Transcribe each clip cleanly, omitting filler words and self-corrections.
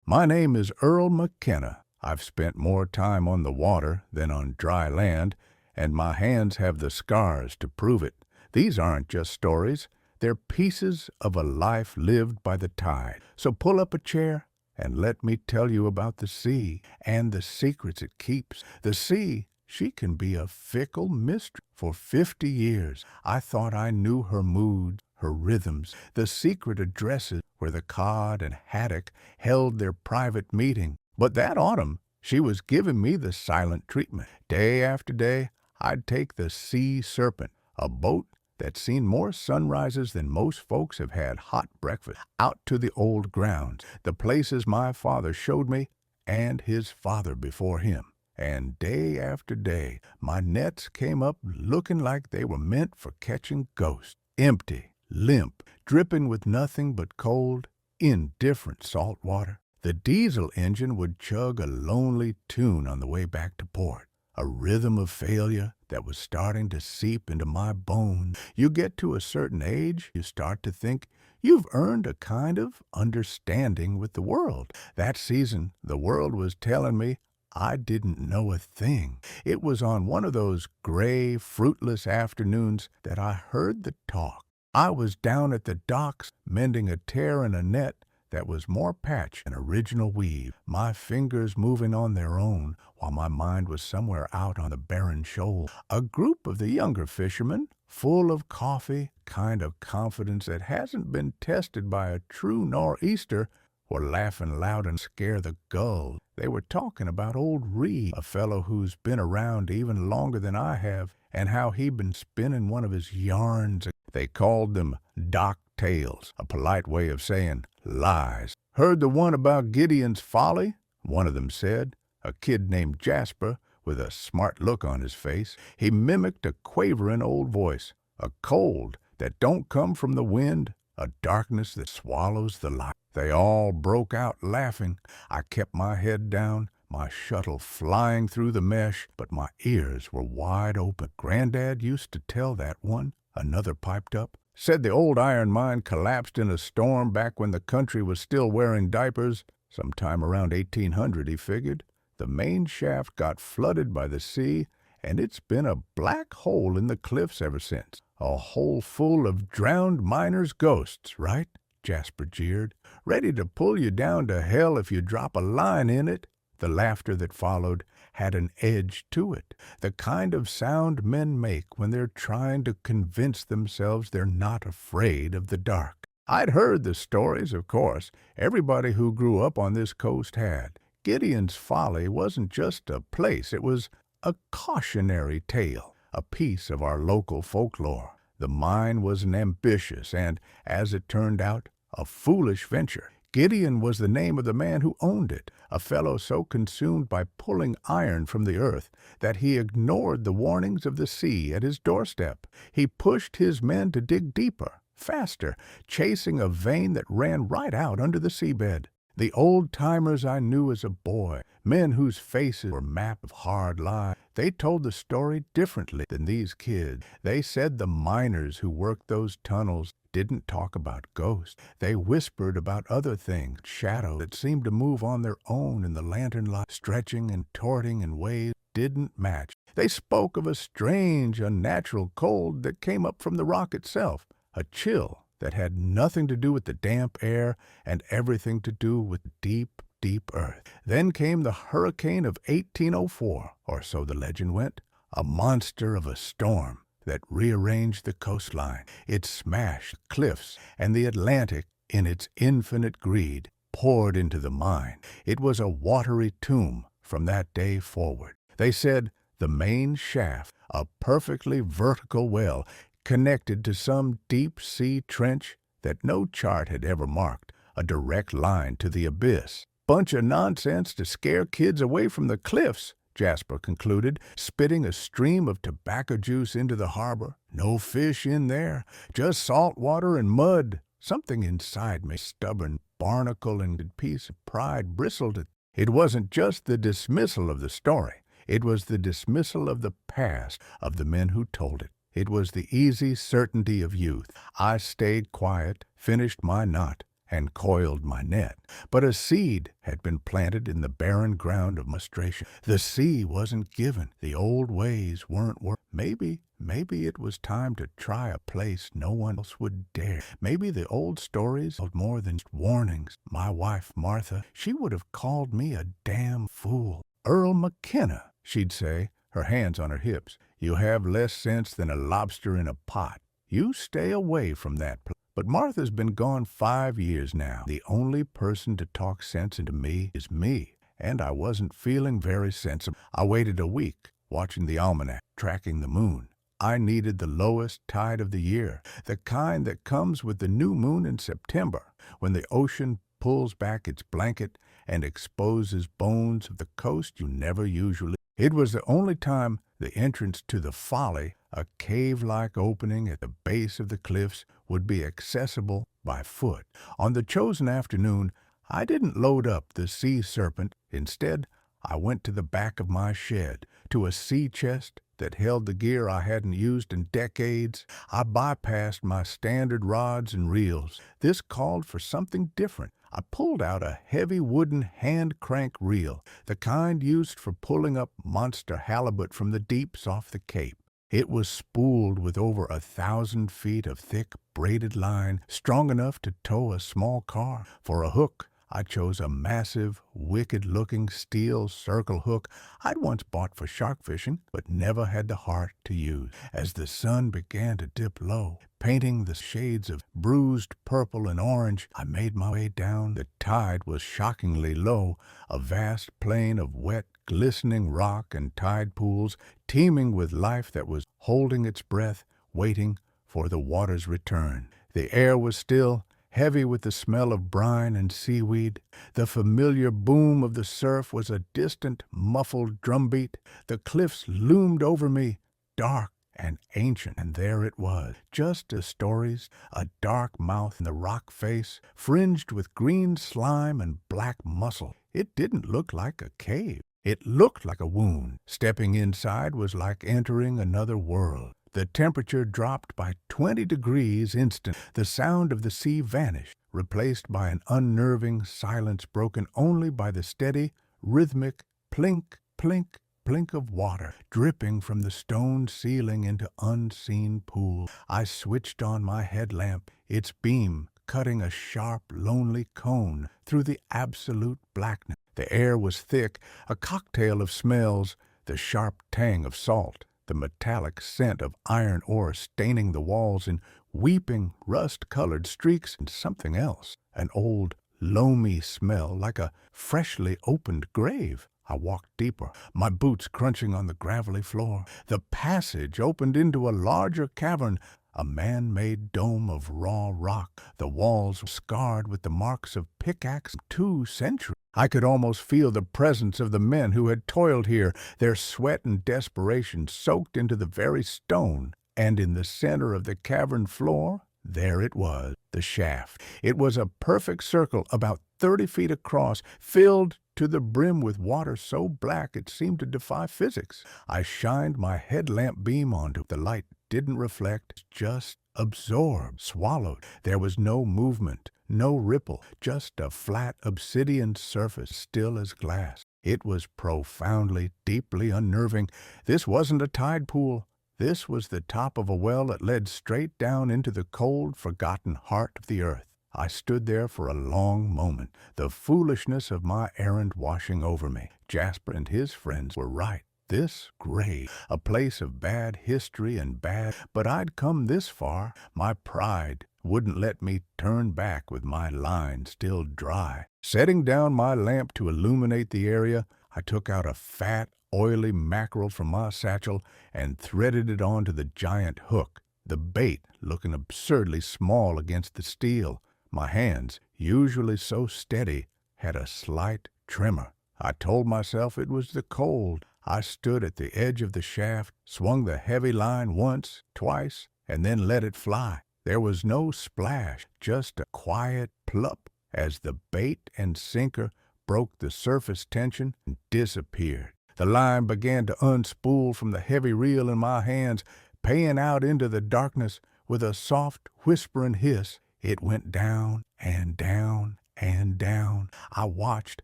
My name is Earl McKenna. I've spent more time on the water than on dry land, and my hands have the scars to prove it. These aren't just stories. They're pieces of a life lived by the tide. So pull up a chair and let me tell you about the sea and the secrets it keeps. The sea, she can be a fickle mistress. For 50 years, I thought I knew her moods, her rhythms, the secret addresses where the cod and haddock held their private meeting. But that autumn, she was giving me the silent treatment. Day after day, I'd take the sea serpent, a boat that's seen more sunrises than most folks have had hot breakfast, out to the old grounds, the places my father showed me and his father before him. And day after day, my nets came up looking like they were meant for catching ghosts, empty, limp, dripping with nothing but cold, indifferent salt water. The diesel engine would chug a lonely tune on the way back to port, a rhythm of failure that was starting to seep into my bones. You get to a certain age, you start to think you've earned a kind of understanding with the world. That season, the world was telling me I didn't know a thing. It was on one of those gray, fruitless afternoons that I heard the talk. I was down at the docks mending a tear in a net that was more patch than original weave, my fingers moving on their own while my mind was somewhere out on the barren shoal. A group of the younger fishermen, full of coffee, kind of confidence that hasn't been tested by a true nor'easter, were laughing loud and scare the gulls. They were talking about old Reed, a fellow who's been around even longer than I have, and how he'd been spinning one of his yarns. They called them dock tales, a polite way of saying lies. Heard the one about Gideon's folly? One of them said. A kid named Jasper, with a smart look on his face. He mimicked a quavering old voice. A cold that don't come from the wind, a darkness that swallows the light. They all broke out laughing. I kept my head down, my shuttle flying through the mesh, but my ears were wide open. Granddad used to tell that one, another piped up. Said the old iron mine collapsed in a storm back when the country was still wearing diapers. Sometime around 1800, he figured. The main shaft got flooded by the sea, and it's been a black hole in the cliffs ever since. A hole full of drowned miners' ghosts, right? Jasper jeered. Ready to pull you down to hell if you drop a line in it. The laughter that followed had an edge to it, the kind of sound men make when they're trying to convince themselves they're not afraid of the dark. I'd heard the stories, of course. Everybody who grew up on this coast had. Gideon's Folly wasn't just a place, it was a cautionary tale, a piece of our local folklore. The mine was an ambitious and, as it turned out, a foolish venture. Gideon was the name of the man who owned it, a fellow so consumed by pulling iron from the earth that he ignored the warnings of the sea at his doorstep. He pushed his men to dig deeper, faster, chasing a vein that ran right out under the seabed. The old-timers I knew as a boy, men whose faces were mapped of hard lies, they told the story differently than these kids. They said the miners who worked those tunnels didn't talk about ghosts. They whispered about other things, shadows that seemed to move on their own in the lantern light, stretching and torting in ways didn't match. They spoke of a strange, unnatural cold that came up from the rock itself, a chill that had nothing to do with the damp air and everything to do with deep, deep earth. Then came the hurricane of 1804, or so the legend went, a monster of a storm that rearranged the coastline. It smashed the cliffs, and the Atlantic, in its infinite greed, poured into the mine. It was a watery tomb from that day forward. They said the main shaft, a perfectly vertical well, connected to some deep-sea trench that no chart had ever marked, a direct line to the abyss. Bunch of nonsense to scare kids away from the cliffs, Jasper concluded, spitting a stream of tobacco juice into the harbor. No fish in there, just salt water and mud. Something inside me, stubborn, barnacle and piece of pride, bristled. It wasn't just the dismissal of the story. It was the dismissal of the past, of the men who told it. It was the easy certainty of youth. I stayed quiet, finished my knot, and coiled my net. But a seed had been planted in the barren ground of frustration. The sea wasn't given. The old ways weren't working. Maybe it was time to try a place no one else would dare. Maybe the old stories held more than warnings. My wife, Martha, she would have called me a damn fool. Earl McKenna, she'd say, her hands on her hips. You have less sense than a lobster in a pot. You stay away from that place. But Martha's been gone 5 years now. The only person to talk sense into me is me, and I wasn't feeling very sensible. I waited a week, watching the almanac, tracking the moon. I needed the lowest tide of the year, the kind that comes with the new moon in September, when the ocean pulls back its blanket and exposes bones of the coast you never usually. It was the only time the entrance to the Folly, a cave-like opening at the base of the cliffs, would be accessible by foot. On the chosen afternoon, I didn't load up the sea serpent. Instead, I went to the back of my shed, to a sea chest that held the gear I hadn't used in decades. I bypassed my standard rods and reels. This called for something different. I pulled out a heavy wooden hand-crank reel, the kind used for pulling up monster halibut from the deeps off the Cape. It was spooled with over 1,000 feet of thick, braided line, strong enough to tow a small car. For a hook, I chose a massive, wicked-looking steel circle hook I'd once bought for shark fishing, but never had the heart to use. As the sun began to dip low, painting the shades of bruised purple and orange, I made my way down. The tide was shockingly low, a vast plain of wet, glistening rock and tide pools, teeming with life that was holding its breath, waiting for the water's return. The air was still, heavy with the smell of brine and seaweed. The familiar boom of the surf was a distant, muffled drumbeat. The cliffs loomed over me, dark and ancient, and there it was, just as stories, a dark mouth in the rock face, fringed with green slime and black mussel. It didn't look like a cave. It looked like a wound. Stepping inside was like entering another world. The temperature dropped by 20 degrees instant. The sound of the sea vanished, replaced by an unnerving silence broken only by the steady, rhythmic plink, plink, plink of water dripping from the stone ceiling into unseen pools. I switched on my headlamp, its beam cutting a sharp, lonely cone through the absolute blackness. The air was thick, a cocktail of smells, the sharp tang of salt, the metallic scent of iron ore staining the walls in weeping, rust-colored streaks, and something else, an old, loamy smell like a freshly opened grave. I walked deeper, my boots crunching on the gravelly floor. The passage opened into a larger cavern, a man-made dome of raw rock. The walls were scarred with the marks of pickaxe 2 centuries. I could almost feel the presence of the men who had toiled here, their sweat and desperation soaked into the very stone. And in the center of the cavern floor, there it was, the shaft. It was a perfect circle about 30 feet across, filled to the brim with water so black it seemed to defy physics. I shined my headlamp beam onto it. The light didn't reflect, just absorbed, swallowed. There was no movement, no ripple, just a flat obsidian surface, still as glass. It was profoundly, deeply unnerving. This wasn't a tide pool. This was the top of a well that led straight down into the cold, forgotten heart of the earth. I stood there for a long moment, the foolishness of my errand washing over me. Jasper and his friends were right. This grave, a place of bad history and bad, but I'd come this far. My pride wouldn't let me turn back with my line still dry. Setting down my lamp to illuminate the area, I took out a fat, oily mackerel from my satchel and threaded it onto the giant hook, the bait looking absurdly small against the steel. My hands, usually so steady, had a slight tremor. I told myself it was the cold. I stood at the edge of the shaft, swung the heavy line once, twice, and then let it fly. There was no splash, just a quiet plop as the bait and sinker broke the surface tension and disappeared. The line began to unspool from the heavy reel in my hands, paying out into the darkness with a soft, whispering hiss. It went down and down and down. I watched,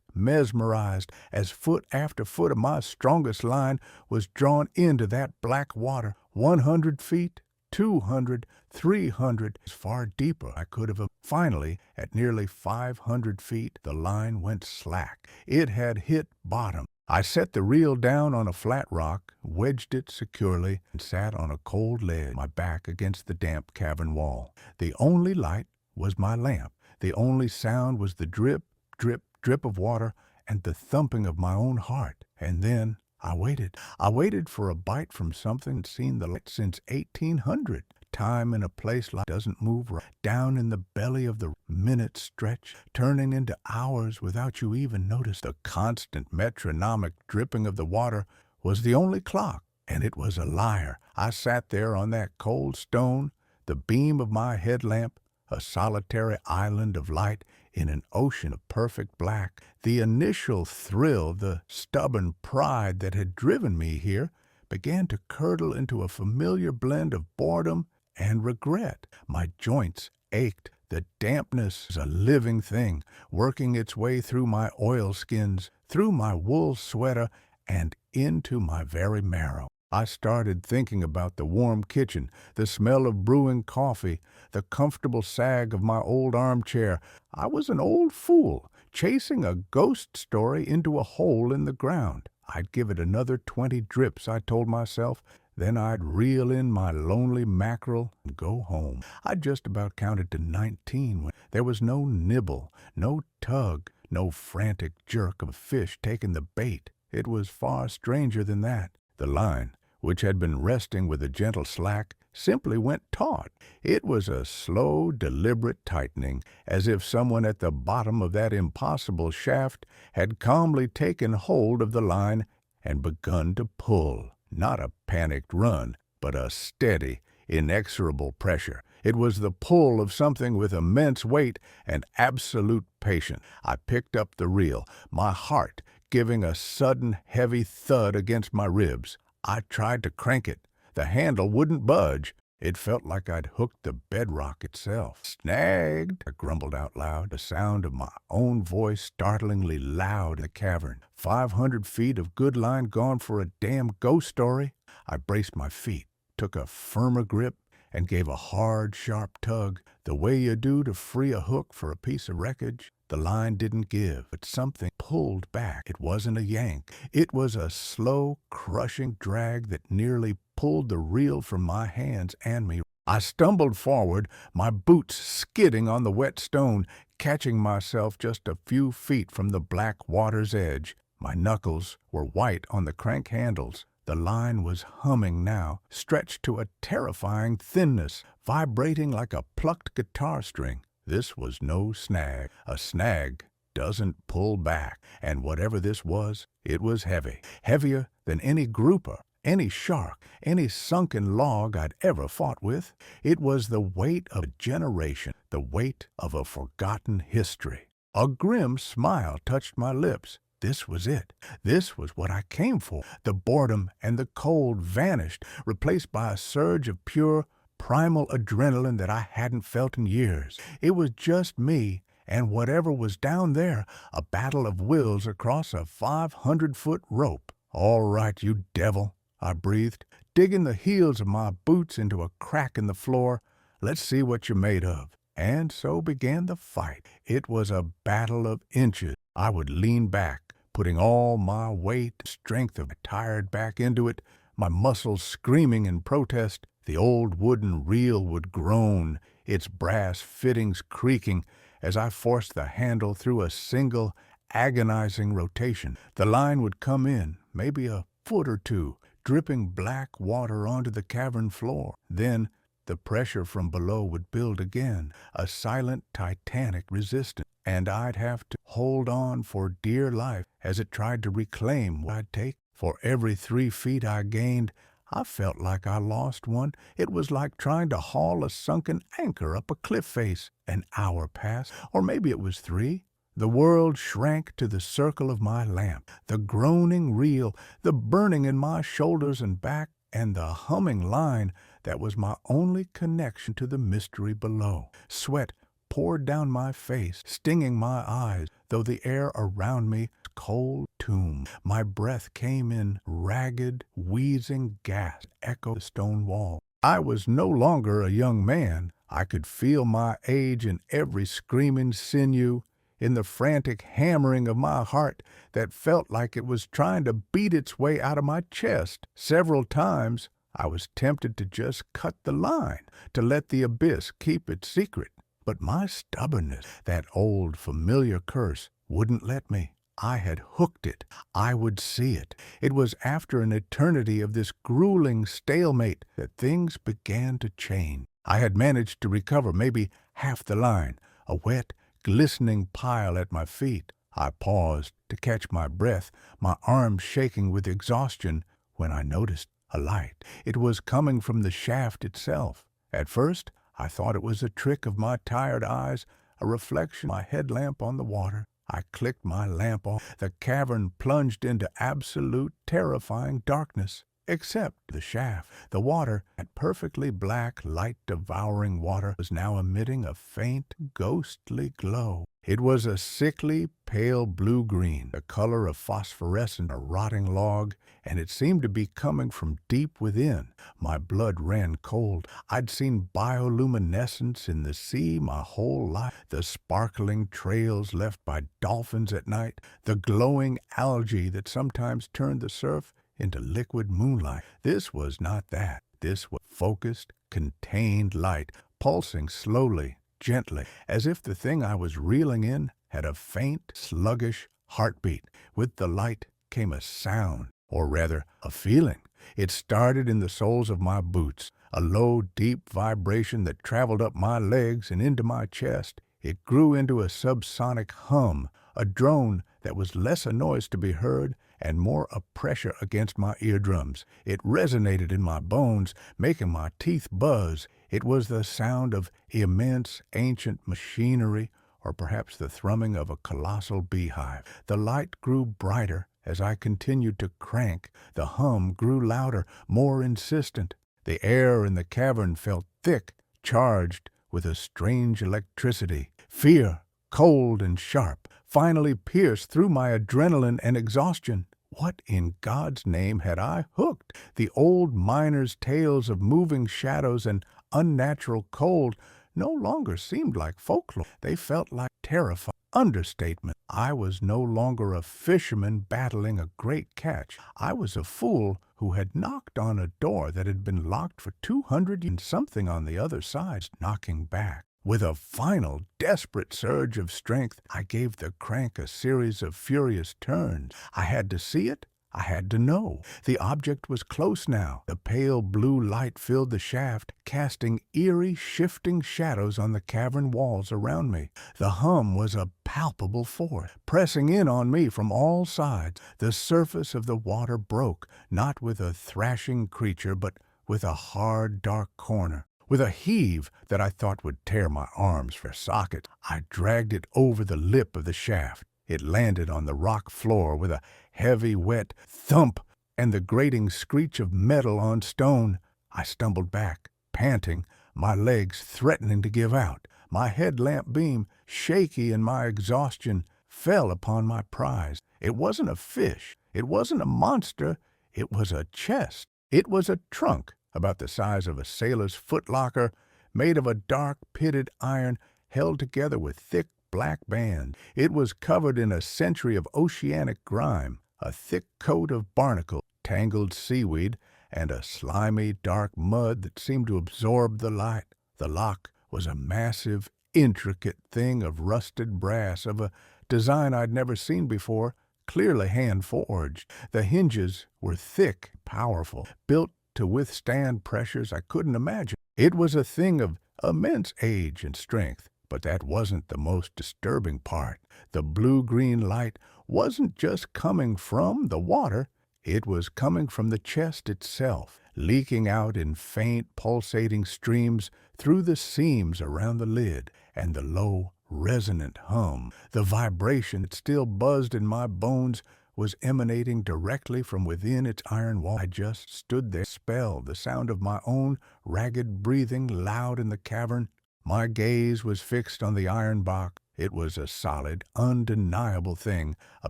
mesmerized, as foot after foot of my strongest line was drawn into that black water. 100 feet, 200, 300, as far deeper I could have. Finally, at nearly 500 feet, the line went slack. It had hit bottom. I set the reel down on a flat rock, wedged it securely, and sat on a cold ledge, my back against the damp cavern wall. The only light was my lamp. The only sound was the drip, drip, drip of water and the thumping of my own heart. And then I waited. I waited for a bite from something that's seen the light since 1800. Time in a place like doesn't move right. Down in the belly of the minutes stretch, turning into hours without you even notice. The constant metronomic dripping of the water was the only clock, and it was a liar. I sat there on that cold stone, the beam of my headlamp, a solitary island of light in an ocean of perfect black. The initial thrill, the stubborn pride that had driven me here, began to curdle into a familiar blend of boredom and regret. My joints ached. The dampness was a living thing, working its way through my oilskins, through my wool sweater, and into my very marrow. I started thinking about the warm kitchen, the smell of brewing coffee, the comfortable sag of my old armchair. I was an old fool, chasing a ghost story into a hole in the ground. I'd give it another 20 drips, I told myself. Then I'd reel in my lonely mackerel and go home. I'd just about counted to 19 when there was no nibble, no tug, no frantic jerk of a fish taking the bait. It was far stranger than that. The line, which had been resting with a gentle slack, simply went taut. It was a slow, deliberate tightening, as if someone at the bottom of that impossible shaft had calmly taken hold of the line and begun to pull. Not a panicked run, but a steady, inexorable pressure. It was the pull of something with immense weight and absolute patience. I picked up the reel, my heart giving a sudden heavy thud against my ribs. I tried to crank it. The handle wouldn't budge. It felt like I'd hooked the bedrock itself. "Snagged," I grumbled out loud, the sound of my own voice startlingly loud in the cavern. 500 feet of good line gone for a damn ghost story. I braced my feet, took a firmer grip, and gave a hard, sharp tug, the way you do to free a hook for a piece of wreckage. The line didn't give, but something pulled back. It wasn't a yank. It was a slow, crushing drag that nearly pulled the reel from my hands and me. I stumbled forward, my boots skidding on the wet stone, catching myself just a few feet from the black water's edge. My knuckles were white on the crank handles. The line was humming now, stretched to a terrifying thinness, vibrating like a plucked guitar string. This was no snag. A snag doesn't pull back, and whatever this was, it was heavy. Heavier than any grouper, any shark, any sunken log I'd ever fought with. It was the weight of a generation, the weight of a forgotten history. A grim smile touched my lips. This was it. This was what I came for. The boredom and the cold vanished, replaced by a surge of pure, primal adrenaline that I hadn't felt in years. It was just me and whatever was down there, a battle of wills across a 500-foot rope. "All right, you devil," I breathed, digging the heels of my boots into a crack in the floor. "Let's see what you're made of." And so began the fight. It was a battle of inches. I would lean back, putting all my weight and strength of my tired back into it, my muscles screaming in protest. The old wooden reel would groan, its brass fittings creaking, as I forced the handle through a single, agonizing rotation. The line would come in, maybe a foot or two, dripping black water onto the cavern floor. Then the pressure from below would build again, a silent, titanic resistance, and I'd have to hold on for dear life as it tried to reclaim what I'd taken. For every 3 feet I gained, I felt like I lost one. It was like trying to haul a sunken anchor up a cliff face. An hour passed, or maybe it was 3. The world shrank to the circle of my lamp, the groaning reel, the burning in my shoulders and back, and the humming line that was my only connection to the mystery below. Sweat poured down my face, stinging my eyes, though the air around me was cold tomb. My breath came in ragged, wheezing gasps, echoed the stone wall. I was no longer a young man. I could feel my age in every screaming sinew, in the frantic hammering of my heart that felt like it was trying to beat its way out of my chest. Several times I was tempted to just cut the line, to let the abyss keep its secret. But my stubbornness, that old familiar curse, wouldn't let me. I had hooked it. I would see it. It was after an eternity of this grueling stalemate that things began to change. I had managed to recover maybe half the line, a wet, glistening pile at my feet. I paused to catch my breath, my arms shaking with exhaustion, when I noticed a light. It was coming from the shaft itself. At first, I thought it was a trick of my tired eyes, a reflection of my headlamp on the water. I clicked my lamp off. The cavern plunged into absolute, terrifying darkness, except the shaft. The water, that perfectly black, light-devouring water, was now emitting a faint, ghostly glow. It was a sickly, pale blue-green, the color of phosphorescent, a rotting log, and it seemed to be coming from deep within. My blood ran cold. I'd seen bioluminescence in the sea my whole life, the sparkling trails left by dolphins at night, the glowing algae that sometimes turned the surf into liquid moonlight. This was not that. This was focused, contained light, pulsing slowly, gently, as if the thing I was reeling in had a faint, sluggish heartbeat. With the light came a sound, or rather, a feeling. It started in the soles of my boots, a low, deep vibration that traveled up my legs and into my chest. It grew into a subsonic hum, a drone that was less a noise to be heard and more a pressure against my eardrums. It resonated in my bones, making my teeth buzz. It was the sound of immense, ancient machinery, or perhaps the thrumming of a colossal beehive. The light grew brighter as I continued to crank. The hum grew louder, more insistent. The air in the cavern felt thick, charged with a strange electricity. Fear, cold and sharp, finally pierced through my adrenaline and exhaustion. What in God's name had I hooked? The old miners' tales of moving shadows and unnatural cold no longer seemed like folklore. They felt like terrifying understatement. I was no longer a fisherman battling a great catch. I was a fool who had knocked on a door that had been locked for 200 years, and something on the other side knocking back. With a final, desperate surge of strength, I gave the crank a series of furious turns. I had to see it. I had to know. The object was close now. The pale blue light filled the shaft, casting eerie, shifting shadows on the cavern walls around me. The hum was a palpable force, pressing in on me from all sides. The surface of the water broke, not with a thrashing creature, but with a hard, dark corner. With a heave that I thought would tear my arms for sockets, I dragged it over the lip of the shaft. It landed on the rock floor with a heavy, wet thump and the grating screech of metal on stone. I stumbled back, panting, my legs threatening to give out. My headlamp beam, shaky in my exhaustion, fell upon my prize. It wasn't a fish. It wasn't a monster. It was a chest. It was a trunk about the size of a sailor's footlocker, made of a dark, pitted iron held together with thick black bands. It was covered in a century of oceanic grime, a thick coat of barnacle, tangled seaweed, and a slimy, dark mud that seemed to absorb the light. The lock was a massive, intricate thing of rusted brass, of a design I'd never seen before, clearly hand-forged. The hinges were thick, powerful, built to withstand pressures I couldn't imagine. It was a thing of immense age and strength, but that wasn't the most disturbing part. The blue-green light wasn't just coming from the water, it was coming from the chest itself, leaking out in faint, pulsating streams through the seams around the lid, and the low, resonant hum, the vibration that still buzzed in my bones, was emanating directly from within its iron wall. I just stood there, spelled, the sound of my own ragged breathing loud in the cavern. My gaze was fixed on the iron box. It was a solid, undeniable thing, a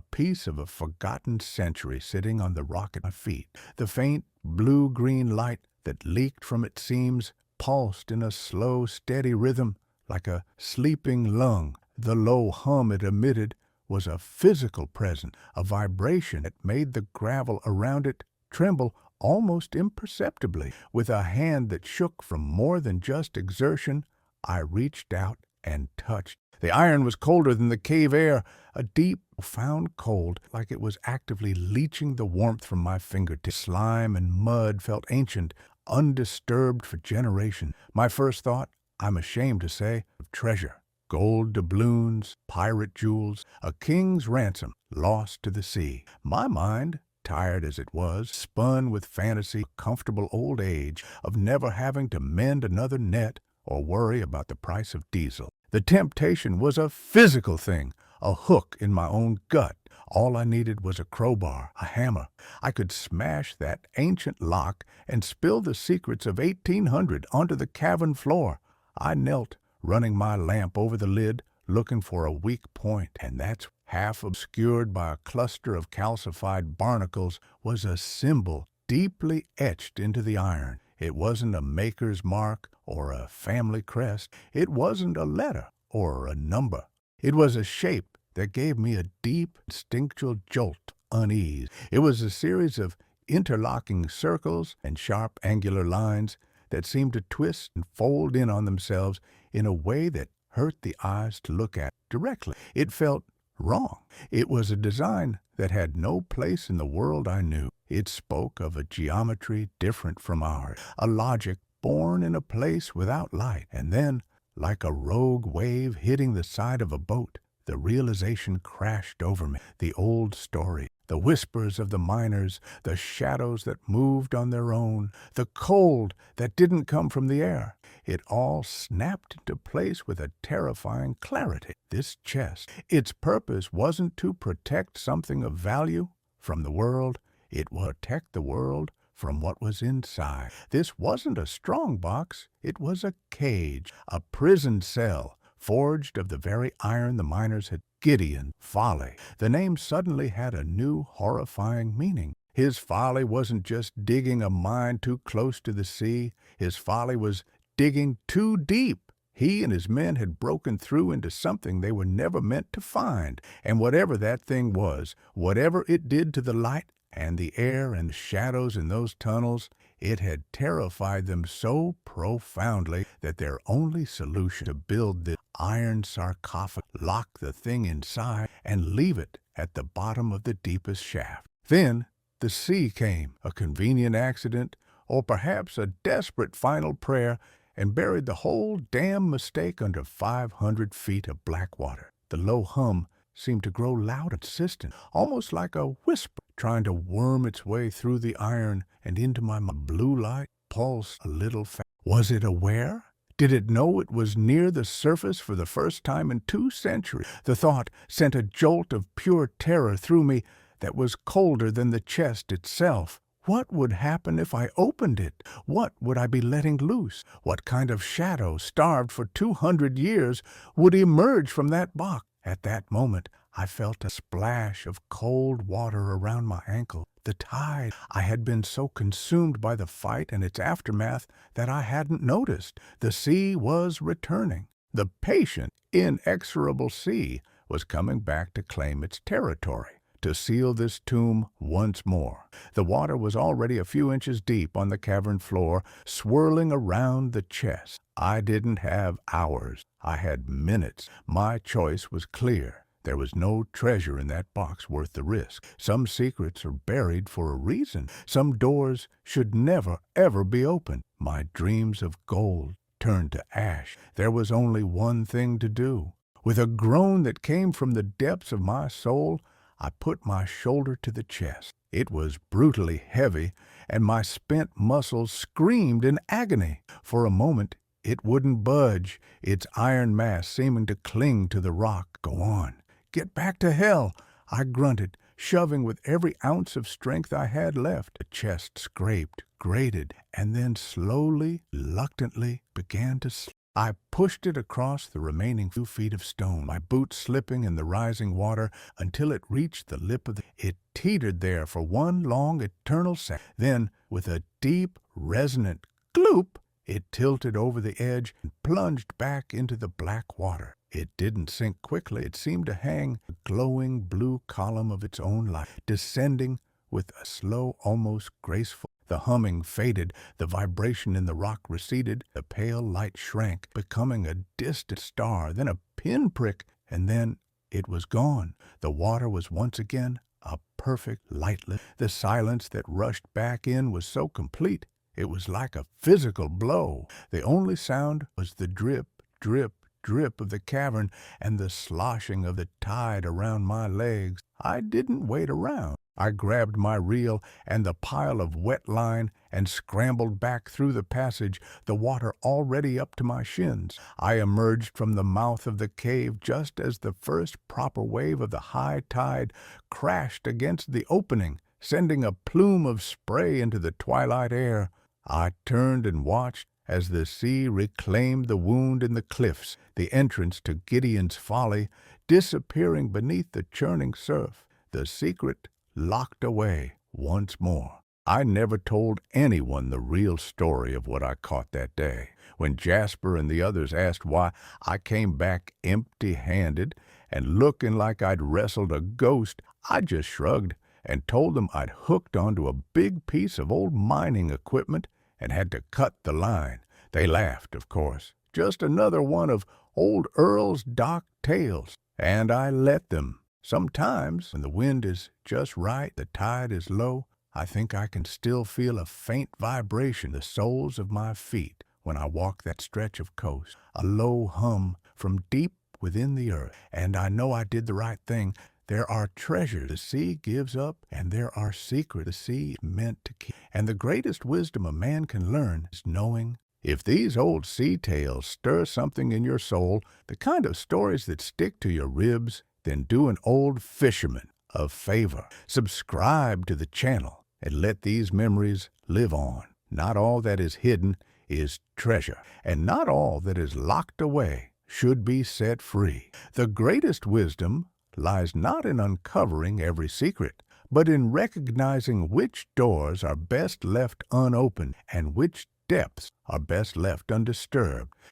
piece of a forgotten century sitting on the rock at my feet. The faint, blue-green light that leaked from its seams pulsed in a slow, steady rhythm, like a sleeping lung. The low hum it emitted was a physical presence, a vibration that made the gravel around it tremble almost imperceptibly. With a hand that shook from more than just exertion, I reached out and touched. The iron was colder than the cave air, a deep, profound cold, like it was actively leaching the warmth from my fingertips. Slime and mud felt ancient, undisturbed for generations. My first thought, I'm ashamed to say, of treasure. Gold doubloons, pirate jewels, a king's ransom, lost to the sea. My mind, tired as it was, spun with fantasy, comfortable old age of never having to mend another net or worry about the price of diesel. The temptation was a physical thing, a hook in my own gut. All I needed was a crowbar, a hammer. I could smash that ancient lock and spill the secrets of 1800 onto the cavern floor. I knelt, running my lamp over the lid, looking for a weak point, and that's half obscured by a cluster of calcified barnacles was a symbol deeply etched into the iron. It wasn't a maker's mark or a family crest. It wasn't a letter or a number. It was a shape that gave me a deep, instinctual jolt of unease. It was a series of interlocking circles and sharp angular lines that seemed to twist and fold in on themselves in a way that hurt the eyes to look at directly. It felt wrong. It was a design that had no place in the world I knew. It spoke of a geometry different from ours, a logic born in a place without light. And then, like a rogue wave hitting the side of a boat, the realization crashed over me. The old story, the whispers of the miners, the shadows that moved on their own, the cold that didn't come from the air. It all snapped into place with a terrifying clarity. This chest, its purpose wasn't to protect something of value from the world. It would protect the world from what was inside. This wasn't a strong box. It was a cage, a prison cell, forged of the very iron the miners had. Gideon, Folly. The name suddenly had a new, horrifying meaning. His folly wasn't just digging a mine too close to the sea. His folly was digging too deep. He and his men had broken through into something they were never meant to find. And whatever that thing was, whatever it did to the light and the air and shadows in those tunnels, it had terrified them so profoundly that their only solution to build this iron sarcophagus, lock the thing inside, and leave it at the bottom of the deepest shaft. Then the sea came, a convenient accident, or perhaps a desperate final prayer, and buried the whole damn mistake under 500 feet of black water. The low hum seemed to grow loud and insistent, almost like a whisper trying to worm its way through the iron and into my mind. Blue light pulsed a little fast. Was it aware? Did it know it was near the surface for the first time in 2 centuries? The thought sent a jolt of pure terror through me that was colder than the chest itself. What would happen if I opened it? What would I be letting loose? What kind of shadow, starved for 200 years, would emerge from that box? At that moment, I felt a splash of cold water around my ankle. The tide. I had been so consumed by the fight and its aftermath that I hadn't noticed. The sea was returning. The patient, inexorable sea was coming back to claim its territory, to seal this tomb once more. The water was already a few inches deep on the cavern floor, swirling around the chest. I didn't have hours. I had minutes. My choice was clear. There was no treasure in that box worth the risk. Some secrets are buried for a reason. Some doors should never, ever be opened. My dreams of gold turned to ash. There was only one thing to do. With a groan that came from the depths of my soul, I put my shoulder to the chest. It was brutally heavy, and my spent muscles screamed in agony. For a moment, it wouldn't budge, its iron mass seeming to cling to the rock. Go on. Get back to hell, I grunted, shoving with every ounce of strength I had left. The chest scraped, grated, and then slowly, reluctantly began to slip. I pushed it across the remaining few feet of stone, my boots slipping in the rising water until it reached the lip of the... It teetered there for one long eternal second. Then, with a deep, resonant gloop, it tilted over the edge and plunged back into the black water. It didn't sink quickly. It seemed to hang a glowing blue column of its own light, descending with a slow, almost graceful... The humming faded, the vibration in the rock receded, the pale light shrank, becoming a distant star, then a pinprick, and then it was gone. The water was once again a perfect lightless. The silence that rushed back in was so complete, it was like a physical blow. The only sound was the drip, drip, drip of the cavern and the sloshing of the tide around my legs. I didn't wait around. I grabbed my reel and the pile of wet line and scrambled back through the passage, the water already up to my shins. I emerged from the mouth of the cave just as the first proper wave of the high tide crashed against the opening, sending a plume of spray into the twilight air. I turned and watched as the sea reclaimed the wound in the cliffs, the entrance to Gideon's Folly, disappearing beneath the churning surf. The secret locked away once more. I never told anyone the real story of what I caught that day. When Jasper and the others asked why, I came back empty-handed and looking like I'd wrestled a ghost, I just shrugged and told them I'd hooked onto a big piece of old mining equipment and had to cut the line. They laughed, of course. Just another one of old Earl's dark tales. And I let them. Sometimes, when the wind is just right, the tide is low, I think I can still feel a faint vibration in the soles of my feet when I walk that stretch of coast, a low hum from deep within the earth. And I know I did the right thing. There are treasures the sea gives up, and there are secrets the sea is meant to keep. And the greatest wisdom a man can learn is knowing if these old sea tales stir something in your soul, the kind of stories that stick to your ribs, then do an old fisherman a favor. Subscribe to the channel and let these memories live on. Not all that is hidden is treasure, and not all that is locked away should be set free. The greatest wisdom lies not in uncovering every secret, but in recognizing which doors are best left unopened and which depths are best left undisturbed.